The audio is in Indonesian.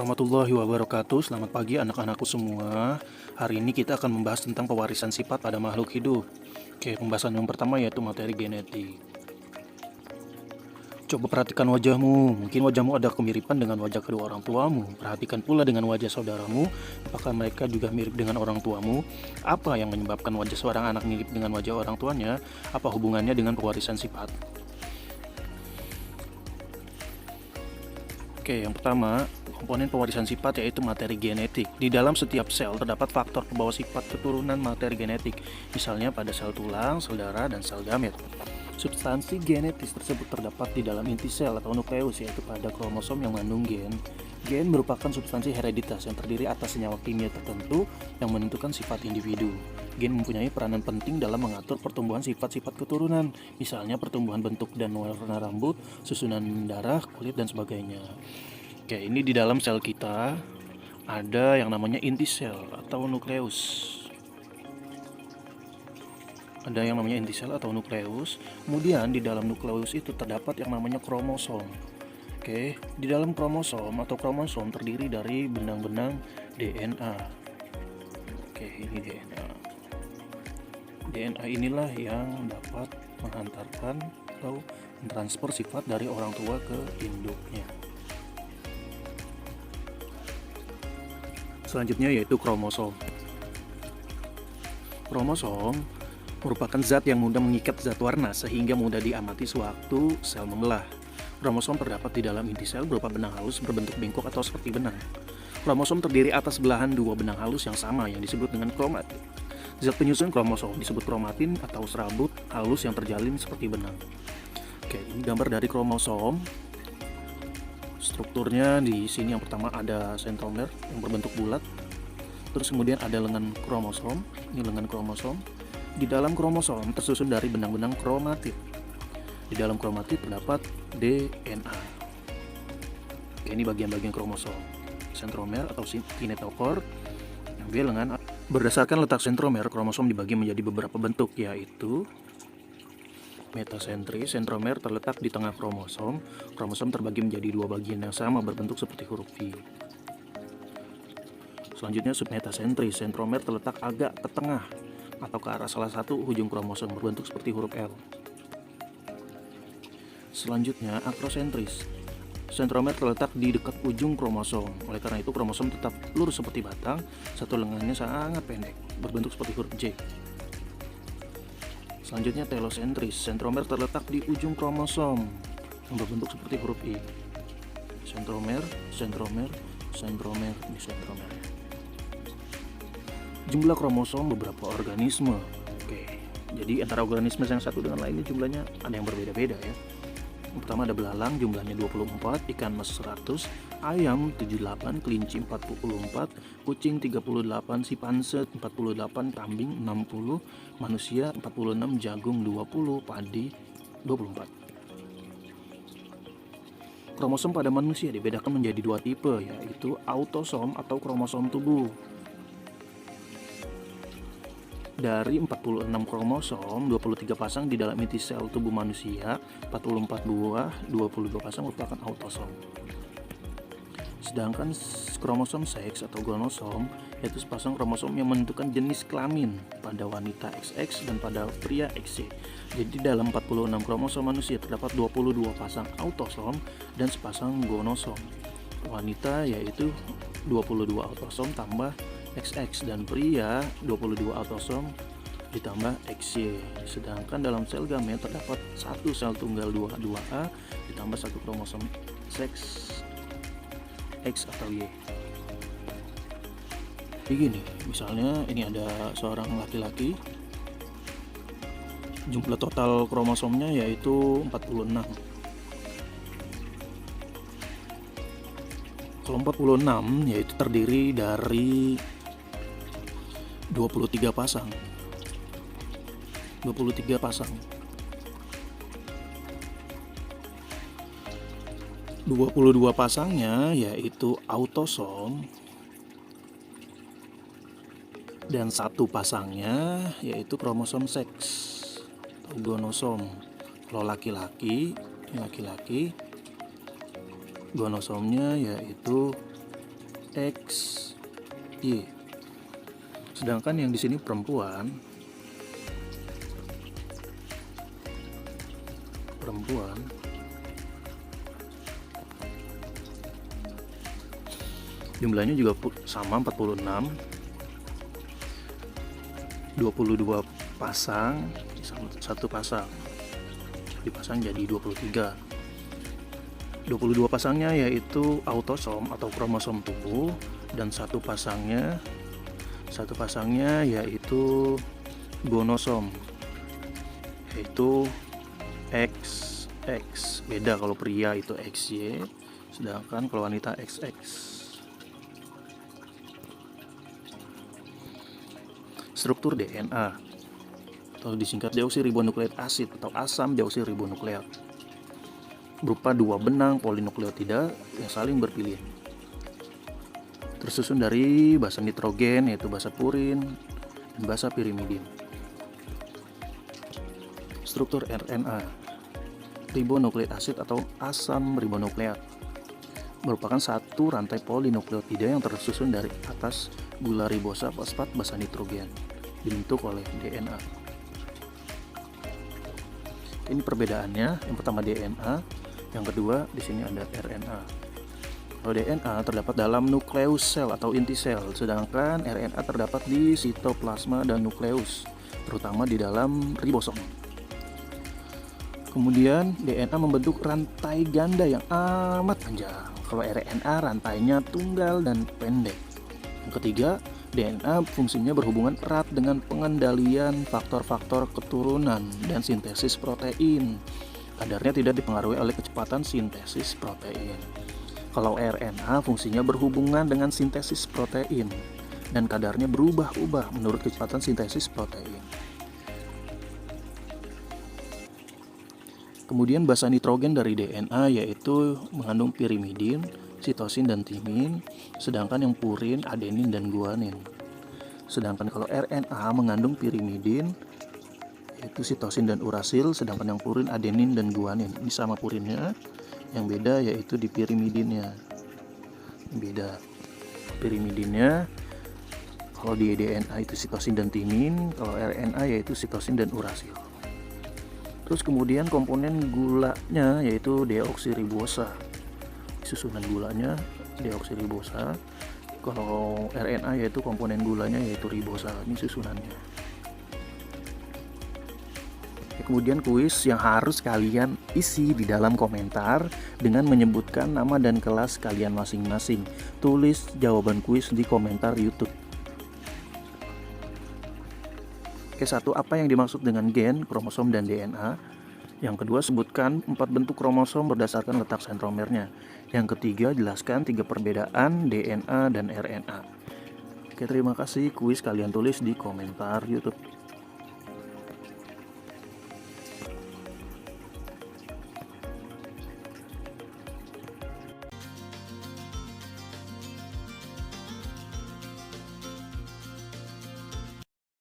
Warahmatullahi wabarakatuh. Selamat pagi anak-anakku semua. Hari ini kita akan membahas tentang pewarisan sifat pada makhluk hidup. Oke, pembahasan yang pertama yaitu materi genetik. Coba perhatikan wajahmu. Mungkin wajahmu ada kemiripan dengan wajah kedua orang tuamu. Perhatikan pula dengan wajah saudaramu. Apakah mereka juga mirip dengan orang tuamu? Apa yang menyebabkan wajah seorang anak mirip dengan wajah orang tuanya? Apa hubungannya dengan pewarisan sifat? Oke, yang pertama, komponen pewarisan sifat yaitu materi genetik. Di dalam setiap sel terdapat faktor pembawa sifat keturunan materi genetik, misalnya pada sel tulang, sel darah, dan sel gamet. Substansi genetis tersebut terdapat di dalam inti sel atau nukleus, yaitu pada kromosom yang mengandung gen. Gen merupakan substansi hereditas yang terdiri atas senyawa kimia tertentu yang menentukan sifat individu. Gen mempunyai peranan penting dalam mengatur pertumbuhan sifat-sifat keturunan, misalnya pertumbuhan bentuk dan warna rambut, susunan darah, kulit, dan sebagainya. Oke, ini di dalam sel kita ada yang namanya inti sel atau nukleus. Ada yang namanya inti sel atau nukleus. Kemudian di dalam nukleus itu terdapat yang namanya kromosom. Oke, di dalam kromosom terdiri dari benang-benang DNA. Oke, ini DNA. DNA inilah yang dapat menghantarkan atau mentransfer sifat dari orang tua ke induknya. Selanjutnya yaitu kromosom. Kromosom merupakan zat yang mudah mengikat zat warna sehingga mudah diamati sewaktu sel membelah. Kromosom terdapat di dalam inti sel berupa benang halus berbentuk bengkok atau seperti benang. Kromosom terdiri atas belahan dua benang halus yang sama yang disebut dengan kromatin. Zat penyusun kromosom disebut kromatin atau serabut halus yang terjalin seperti benang. Oke, ini gambar dari kromosom. Strukturnya di sini yang pertama ada sentromer yang berbentuk bulat. Terus kemudian ada lengan kromosom. Ini lengan kromosom. Di dalam kromosom tersusun dari benang-benang kromatid. Di dalam kromatid terdapat DNA. Oke, ini bagian-bagian kromosom. Sentromer atau kinetochore. Yang B lengan. Berdasarkan letak sentromer, kromosom dibagi menjadi beberapa bentuk, yaitu metasentris. Sentromer terletak di tengah kromosom. Kromosom terbagi menjadi dua bagian yang sama berbentuk seperti huruf V. Selanjutnya submetasentris. Sentromer terletak agak ke tengah atau ke arah salah satu ujung kromosom berbentuk seperti huruf L. Selanjutnya akrosentris. Sentromer terletak di dekat ujung kromosom. Oleh karena itu kromosom tetap lurus seperti batang, satu lengannya sangat pendek, berbentuk seperti huruf J. Selanjutnya telosentris. Sentromer terletak di ujung kromosom yang berbentuk seperti huruf I. Sentromer, sentromer, sentromer, ini sentromer. Jumlah kromosom beberapa organisme. Oke, jadi antara organisme yang satu dengan lainnya jumlahnya ada yang berbeda-beda ya. Yang pertama ada belalang, jumlahnya 24, ikan mas 100, ayam 78, kelinci 44, kucing 38, simpanse 48, kambing 60, manusia 46, jagung 20, padi 24. Kromosom pada manusia dibedakan menjadi dua tipe, yaitu autosom atau kromosom tubuh. Dari 46 kromosom, 23 pasang di dalam inti sel tubuh manusia, 44 buah, 22 pasang merupakan autosom. Sedangkan kromosom seks atau gonosom yaitu sepasang kromosom yang menentukan jenis kelamin pada wanita XX dan pada pria XY. Jadi dalam 46 kromosom manusia terdapat 22 pasang autosom dan sepasang gonosom. Wanita yaitu 22 autosom tambah XX dan pria 22 autosom ditambah XY. Sedangkan dalam sel gamet terdapat satu sel tunggal 2A ditambah satu kromosom seks X atau Y. Begini, misalnya ini ada seorang laki-laki, jumlah total kromosomnya yaitu 46. Kalau 46 yaitu terdiri dari 23 pasang. 23 pasang. 22 pasangnya yaitu autosom dan satu pasangnya yaitu kromosom seks atau gonosom. Kalau laki-laki gonosomnya yaitu XY. Sedangkan yang di sini perempuan jumlahnya juga sama 46, 22 pasang, satu pasang dipasang jadi 23. 22 pasangnya yaitu autosom atau kromosom tubuh, dan satu pasangnya yaitu gonosom yaitu XX. Beda kalau pria itu XY, sedangkan kalau wanita XX. Struktur DNA atau disingkat deoksiribonukleik asid atau asam deoksiribonukleat berupa dua benang polinukleotida yang saling berpilin, tersusun dari basa nitrogen yaitu basa purin dan basa pirimidin. Struktur RNA ribonukleik asid atau asam ribonukleat merupakan satu rantai polinukleotida yang tersusun dari atas gula ribosa fosfat basa nitrogen dibentuk oleh DNA. Ini perbedaannya, yang pertama DNA, yang kedua di sini ada RNA. Kalau DNA terdapat dalam nukleus sel atau inti sel, sedangkan RNA terdapat di sitoplasma dan nukleus, terutama di dalam ribosom. Kemudian DNA membentuk rantai ganda yang amat panjang. Kalau RNA rantainya tunggal dan pendek. Yang ketiga, DNA fungsinya berhubungan erat dengan pengendalian faktor-faktor keturunan dan sintesis protein. Kadarnya tidak dipengaruhi oleh kecepatan sintesis protein. Kalau RNA fungsinya berhubungan dengan sintesis protein dan kadarnya berubah-ubah menurut kecepatan sintesis protein. Kemudian basa nitrogen dari DNA yaitu mengandung pirimidin, sitosin dan timin, sedangkan yang purin adenin dan guanin. Sedangkan kalau RNA mengandung pirimidin yaitu sitosin dan urasil, sedangkan yang purin adenin dan guanin. Ini sama purinnya, yang beda yaitu di pirimidinnya. Beda pirimidinnya, kalau di DNA itu sitosin dan timin, kalau RNA yaitu sitosin dan urasil. Terus kemudian komponen gulanya yaitu deoksiribosa. Susunan gulanya deoksiribosa. Kalau RNA yaitu komponen gulanya yaitu ribosa. Ini susunannya. Kemudian kuis yang harus kalian isi di dalam komentar dengan menyebutkan nama dan kelas kalian masing-masing. Tulis jawaban kuis di komentar YouTube. Oke, satu, apa yang dimaksud dengan gen, kromosom, dan DNA? Yang kedua, sebutkan 4 bentuk kromosom berdasarkan letak sentromernya. Yang ketiga, jelaskan 3 perbedaan DNA dan RNA. Oke, terima kasih. Kuis kalian tulis di komentar YouTube.